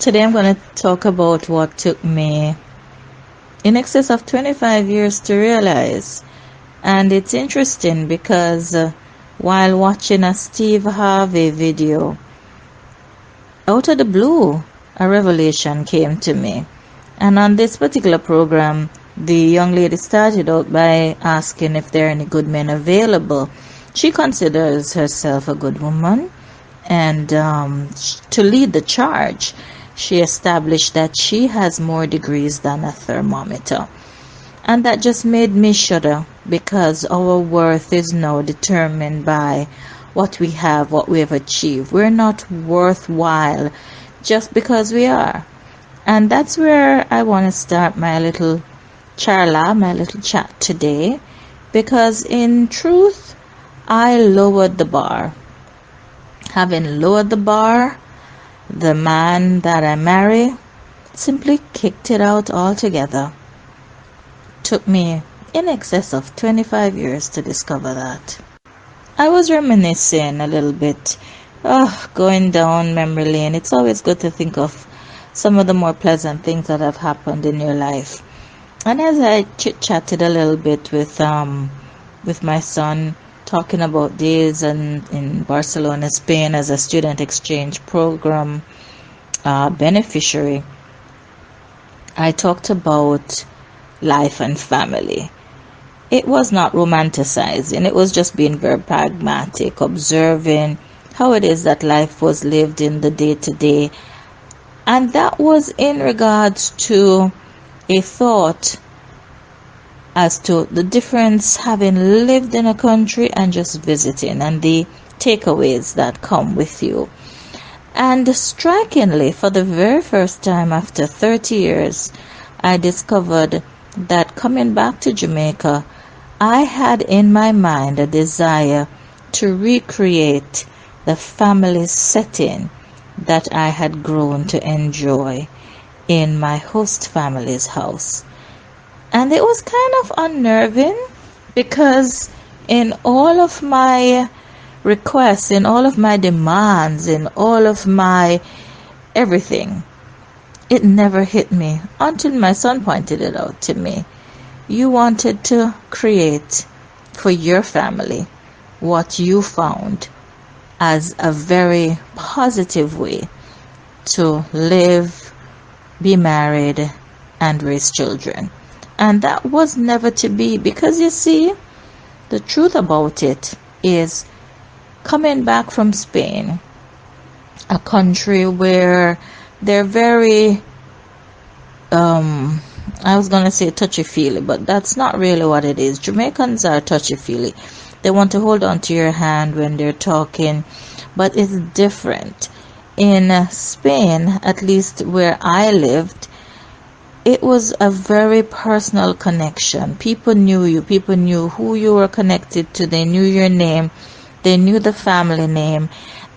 Today I'm going to talk about what took me in excess of 25 years to realize. And it's interesting because while watching a Steve Harvey video, out of the blue, a revelation came to me. And on this particular program, the young lady started out by asking if there are any good men available. She considers herself a good woman, and to lead the charge, she established that she has more degrees than a thermometer. And that just made me shudder, because our worth is now determined by what we have, what we have achieved. We're not worthwhile just because we are. And that's where I want to start my little my little chat today, because in truth, I lowered the bar. Having lowered the bar, the man that I marry simply kicked it out altogether. Took me in excess of 25 years to discover that. I was reminiscing a little bit, going down memory lane. It's always good to think of some of the more pleasant things that have happened in your life. And as I chit-chatted a little bit with my son, talking about days in Barcelona, Spain, as a student exchange program beneficiary, I talked about life and family. It was not romanticizing. It was just being very pragmatic, observing how it is that life was lived in the day-to-day. And that was in regards to a thought as to the difference having lived in a country and just visiting, and the takeaways that come with you. And strikingly, for the very first time after 30 years, I discovered that coming back to Jamaica, I had in my mind a desire to recreate the family setting that I had grown to enjoy in my host family's house. And it was kind of unnerving, because in all of my requests, in all of my demands, in all of my everything, it never hit me until my son pointed it out to me. You wanted to create for your family what you found as a very positive way to live, be married, and raise children. And that was never to be, because you see, the truth about it is, coming back from Spain, a country where they're very, I was going to say touchy-feely, but that's not really what it is. Jamaicans are touchy-feely. They want to hold on to your hand when they're talking, but it's different. In Spain, at least where I lived, it was a very personal connection. People knew you. People knew who you were connected to. They knew your name. They knew the family name.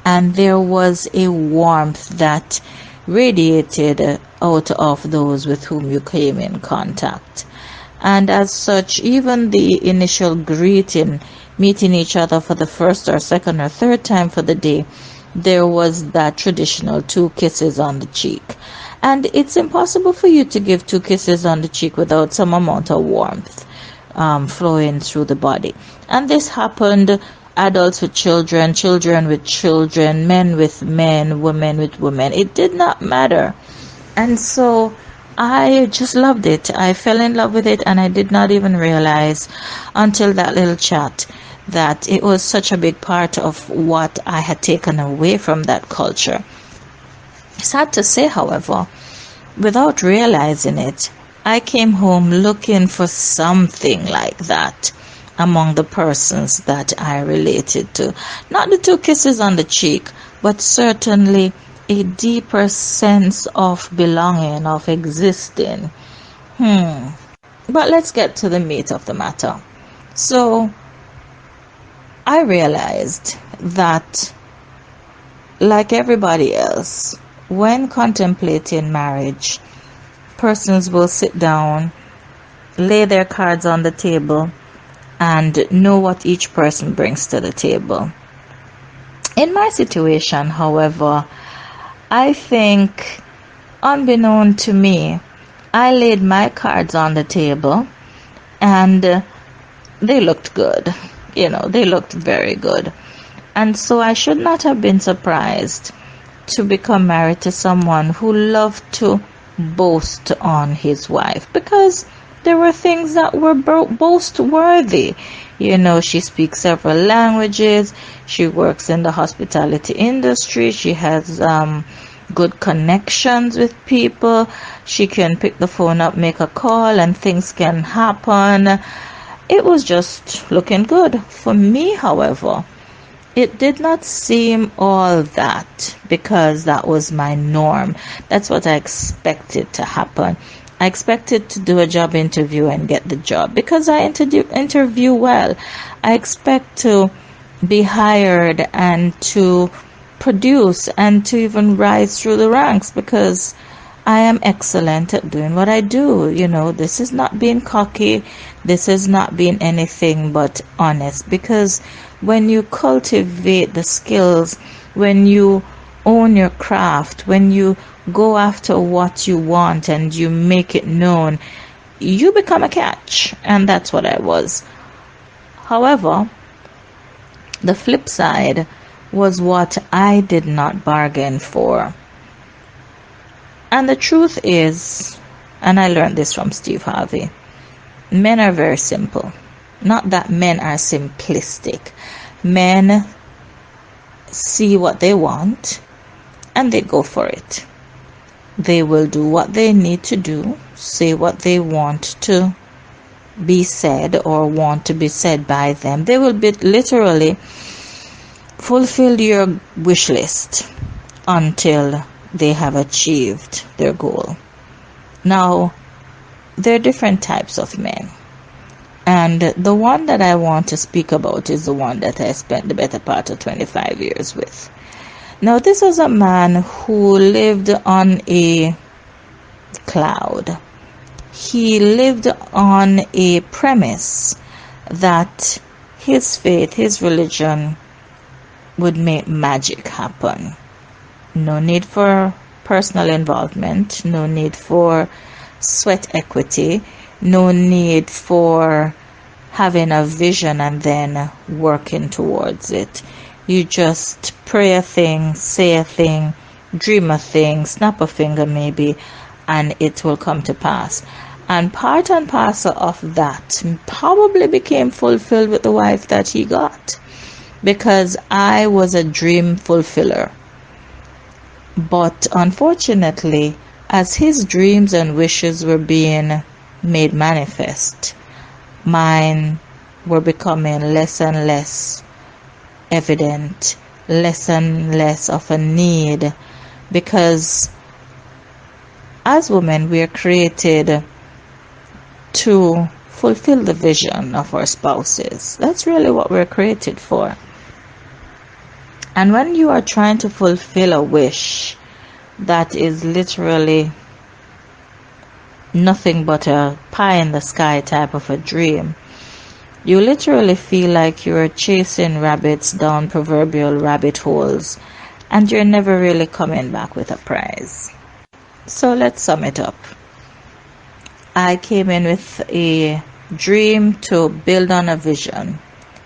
And there was a warmth that radiated out of those with whom you came in contact. And as such, even the initial greeting, meeting each other for the first or second or third time for the day, there was that traditional 2 kisses on the cheek. And it's impossible for you to give 2 kisses on the cheek without some amount of warmth flowing through the body. And this happened, adults with children, children with children, men with men, women with women. It did not matter. And so I just loved it. I fell in love with it, and I did not even realize until that little chat that it was such a big part of what I had taken away from that culture. Sad to say, however, without realizing it, I came home looking for something like that among the persons that I related to. Not the 2 kisses on the cheek, but certainly a deeper sense of belonging, of existing. But let's get to the meat of the matter. So I realized that, like everybody else, when contemplating marriage, persons will sit down, lay their cards on the table, and know what each person brings to the table. In my situation, however, I think unbeknown to me, I laid my cards on the table, and they looked good. They looked very good. And so I should not have been surprised to become married to someone who loved to boast on his wife, because there were things that were boast worthy. She speaks several languages. She works in the hospitality industry. She has good connections with people. She can pick the phone up, make a call, and things can happen. It was just looking good. For me, however, it did not seem all that, because that was my norm. That's what I expected to happen. I expected to do a job interview and get the job, because I interview well. I expect to be hired and to produce and to even rise through the ranks, because I am excellent at doing what I do. This is not being cocky. This is not being anything but honest, because when you cultivate the skills, when you own your craft, when you go after what you want and you make it known, you become a catch. And that's what I was. However, the flip side was what I did not bargain for. And the truth is, and I learned this from Steve Harvey, men are very simple. Not that men are simplistic. Men see what they want and they go for it. They will do what they need to do, say what they want to be said or want to be said by them. They will be literally fulfill your wish list until they have achieved their goal. Now, there are different types of men. And the one that I want to speak about is the one that I spent the better part of 25 years with. Now, this was a man who lived on a cloud. He lived on a premise that his faith, his religion would make magic happen. No need for personal involvement, no need for sweat equity, no need for having a vision and then working towards it. You just pray a thing, say a thing, dream a thing, snap a finger maybe, and it will come to pass. And part and parcel of that probably became fulfilled with the wife that he got, because I was a dream fulfiller. But unfortunately, as his dreams and wishes were being made manifest, mine were becoming less and less evident, less and less of a need, because as women we are created to fulfill the vision of our spouses. That's really what we're created for. And when you are trying to fulfill a wish that is literally nothing but a pie in the sky type of a dream, you literally feel like you're chasing rabbits down proverbial rabbit holes, and you're never really coming back with a prize. So let's sum it up. I came in with a dream to build on a vision.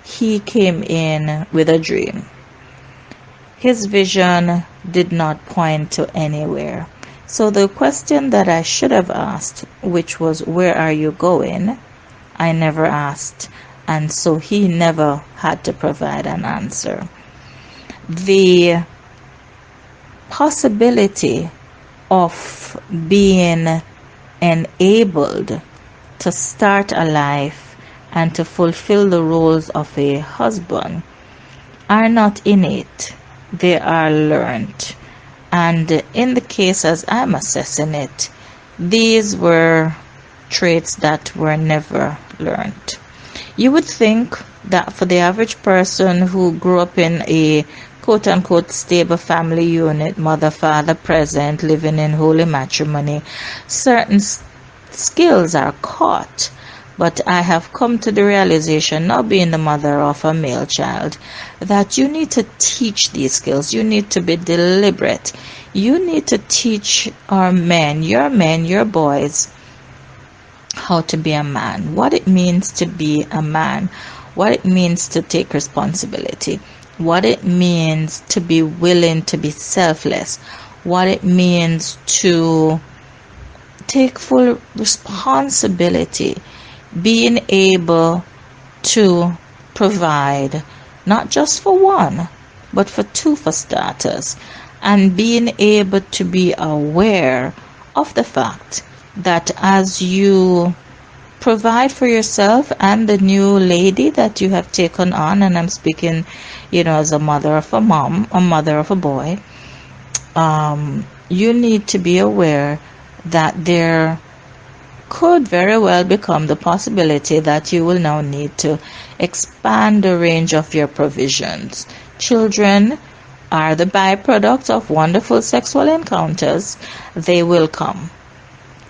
He came in with a dream. His vision did not point to anywhere. So the question that I should have asked, which was, where are you going? I never asked. And so he never had to provide an answer. The possibility of being enabled to start a life and to fulfill the roles of a husband are not innate. They are learned. And in the case as I'm assessing it, these were traits that were never learned. You would think that for the average person who grew up in a quote-unquote stable family unit, mother, father present, living in holy matrimony, certain skills are caught. But I have come to the realization, now being the mother of a male child, that you need to teach these skills. You need to be deliberate. You need to teach our men, your boys, how to be a man, what it means to be a man, what it means to take responsibility, what it means to be willing to be selfless, what it means to take full responsibility, being able to provide not just for one, but for two for starters, and being able to be aware of the fact that as you provide for yourself and the new lady that you have taken on, and I'm speaking, as a mother of a mother of a boy, you need to be aware that there could very well become the possibility that you will now need to expand the range of your provisions. Children are the byproduct of wonderful sexual encounters. They will come.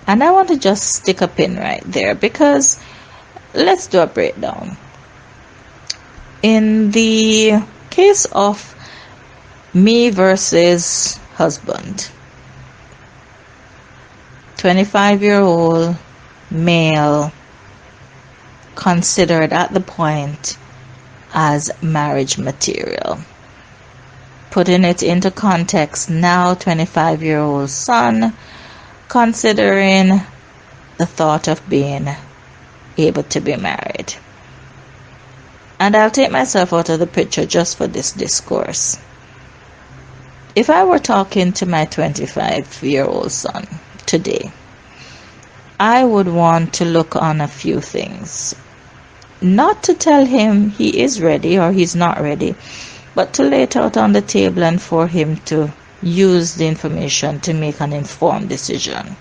And I want to just stick a pin right there, because let's do a breakdown. In the case of me versus husband, 25-year-old male, considered at the point as marriage material. Putting it into context now, 25-year-old son, considering the thought of being able to be married. And I'll take myself out of the picture just for this discourse. If I were talking to my 25-year-old son today, I would want to look on a few things. Not to tell him he is ready or he's not ready, but to lay it out on the table and for him to use the information to make an informed decision.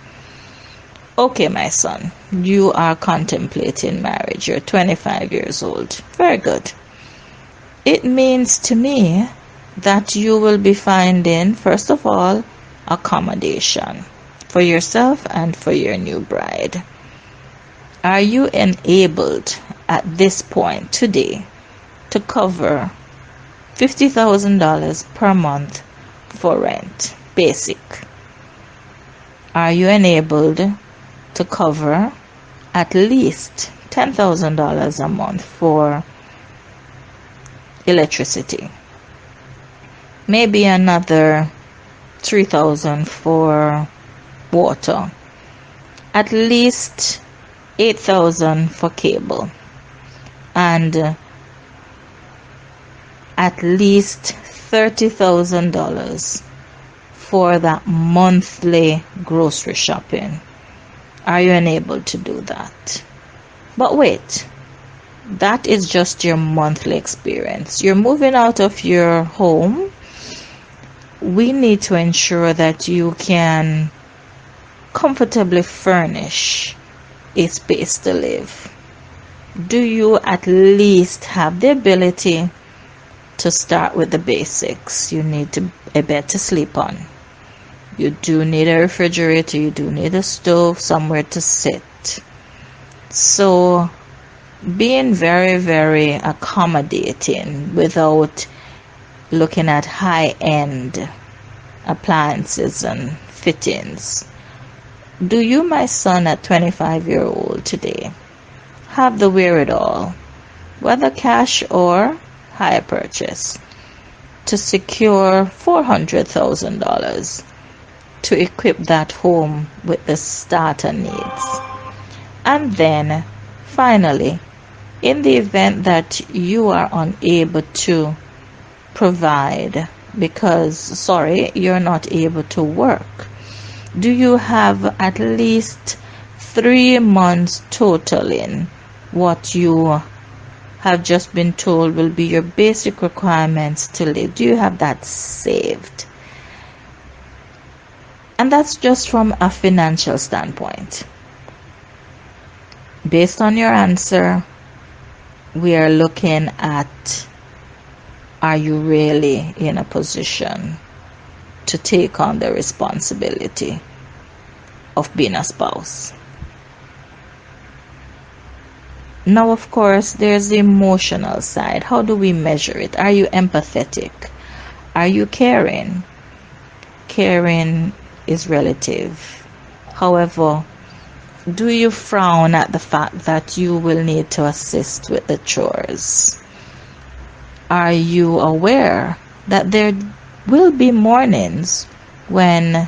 Okay, my son, you are contemplating marriage. You're 25 years old. Very good. It means to me that you will be finding, first of all, accommodation for yourself and for your new bride. Are you enabled at this point today to cover $50,000 per month for rent, basic? Are you enabled to cover at least $10,000 a month for electricity? Maybe another $3,000 for water. At least $8,000 for cable. And at least $30,000 for that monthly grocery shopping. Are you enabled to do that? But wait, that is just your monthly experience. You're moving out of your home. We need to ensure that you can comfortably furnish a space to live. Do you at least have the ability to start with the basics? You need a bed to sleep on. You do need a refrigerator. You do need a stove, somewhere to sit. So being very, very accommodating without looking at high-end appliances and fittings. Do you, my son, at 25-year-old today, have the wherewithal, whether cash or hire purchase, to secure $400,000 to equip that home with the starter needs? And then, finally, in the event that you are unable to provide because, you're not able to work, do you have at least 3 months totaling what you have just been told will be your basic requirements to live? Do you have that saved? And that's just from a financial standpoint. Based on your answer, we are looking at, are you really in a position to take on the responsibility of being a spouse? Now, of course, there's the emotional side. How do we measure it? Are you empathetic? Are you caring? caring is relative. However, do you frown at the fact that you will need to assist with the chores? Are you aware that there will be mornings when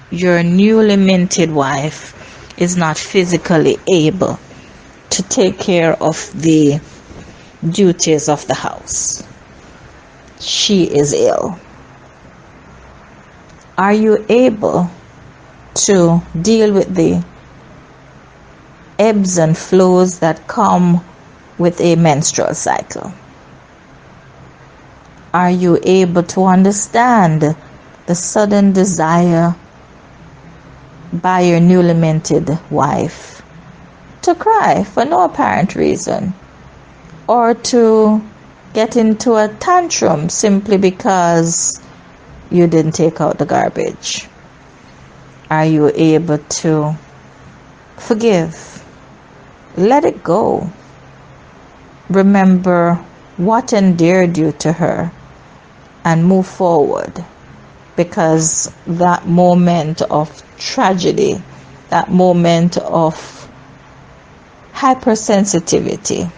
your newly minted wife is not physically able to take care of the duties of the house? She is ill. Are you able to deal with the ebbs and flows that come with a menstrual cycle? Are you able to understand the sudden desire by your newly minted wife to cry for no apparent reason, or to get into a tantrum simply because you didn't take out the garbage? Are you able to forgive? Let it go. Remember what endeared you to her and move forward, because that moment of tragedy, that moment of hypersensitivity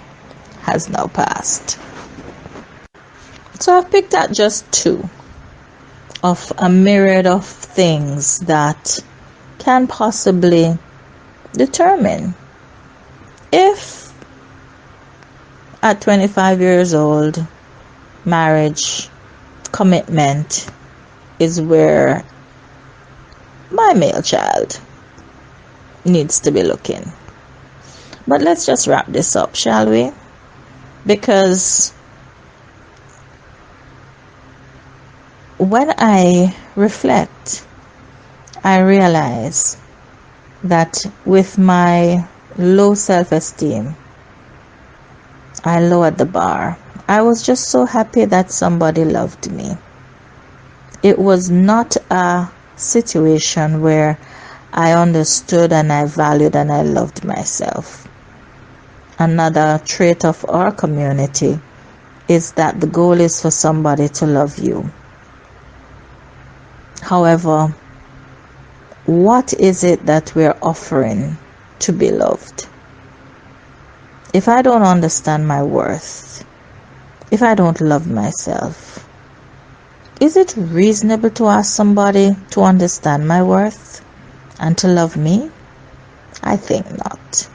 has now passed. So I've picked out just two of a myriad of things that can possibly determine if at 25 years old, marriage commitment is where my male child needs to be looking. But let's just wrap this up, shall we? Because when I reflect, I realize that with my low self-esteem, I lowered the bar. I was just so happy that somebody loved me. It was not a situation where I understood and I valued and I loved myself. Another trait of our community is that the goal is for somebody to love you. However, what is it that we're offering to be loved? If I don't understand my worth, if I don't love myself, is it reasonable to ask somebody to understand my worth and to love me? I think not.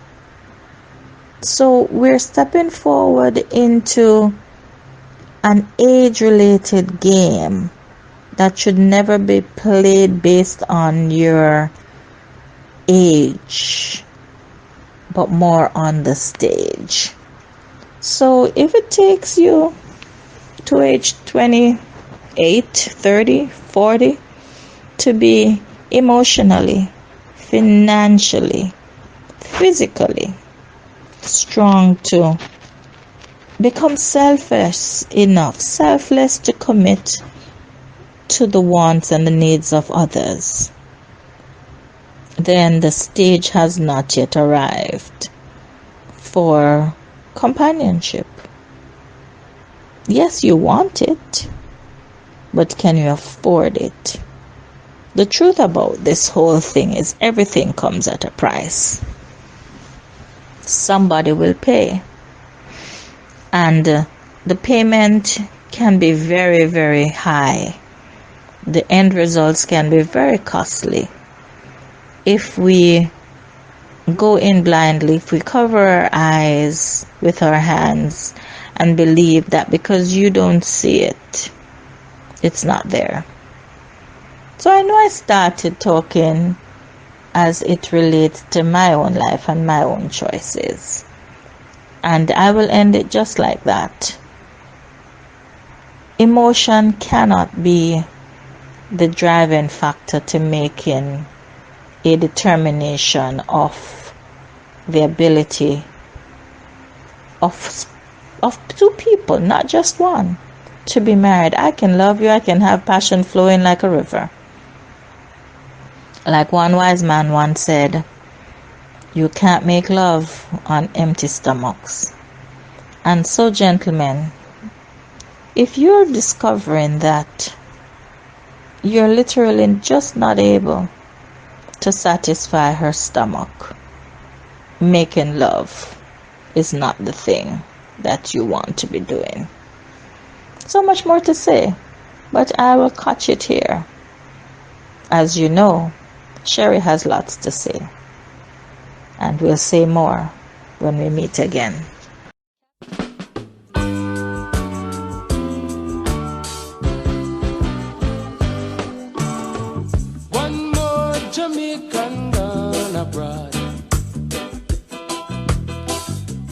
So we're stepping forward into an age-related game that should never be played based on your age, but more on the stage. So if it takes you to age 28, 30, 40 to be emotionally, financially, physically strong to become selfless to commit to the wants and the needs of others, then the stage has not yet arrived for companionship. Yes, you want it, but can you afford it? The truth about this whole thing is everything comes at a price. Somebody will pay, and the payment can be very, very high. The end results can be very costly. If we go in blindly, if we cover our eyes with our hands and believe that because you don't see it, it's not there. So I know I started talking as it relates to my own life and my own choices, and I will end it just like that. Emotion cannot be the driving factor to making a determination of the ability of two people, not just one, to be married. I can love you, I can have passion flowing like a river. Like one wise man once said, you can't make love on empty stomachs. And so, gentlemen, if you're discovering that you're literally just not able to satisfy her stomach. Making love is not the thing that you want to be doing. So much more to say, but I will catch it here. As you know, Sheri has lots to say, and we'll say more when we meet again. One more Jamaican gone abroad.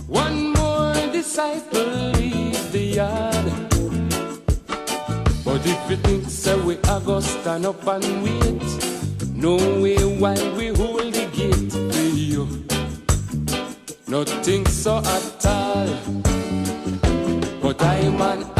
One more disciple leave the yard. But if you think so, we are gonna stand up and wait. No way while we hold the gate for you. Nothing so at all. But I'm an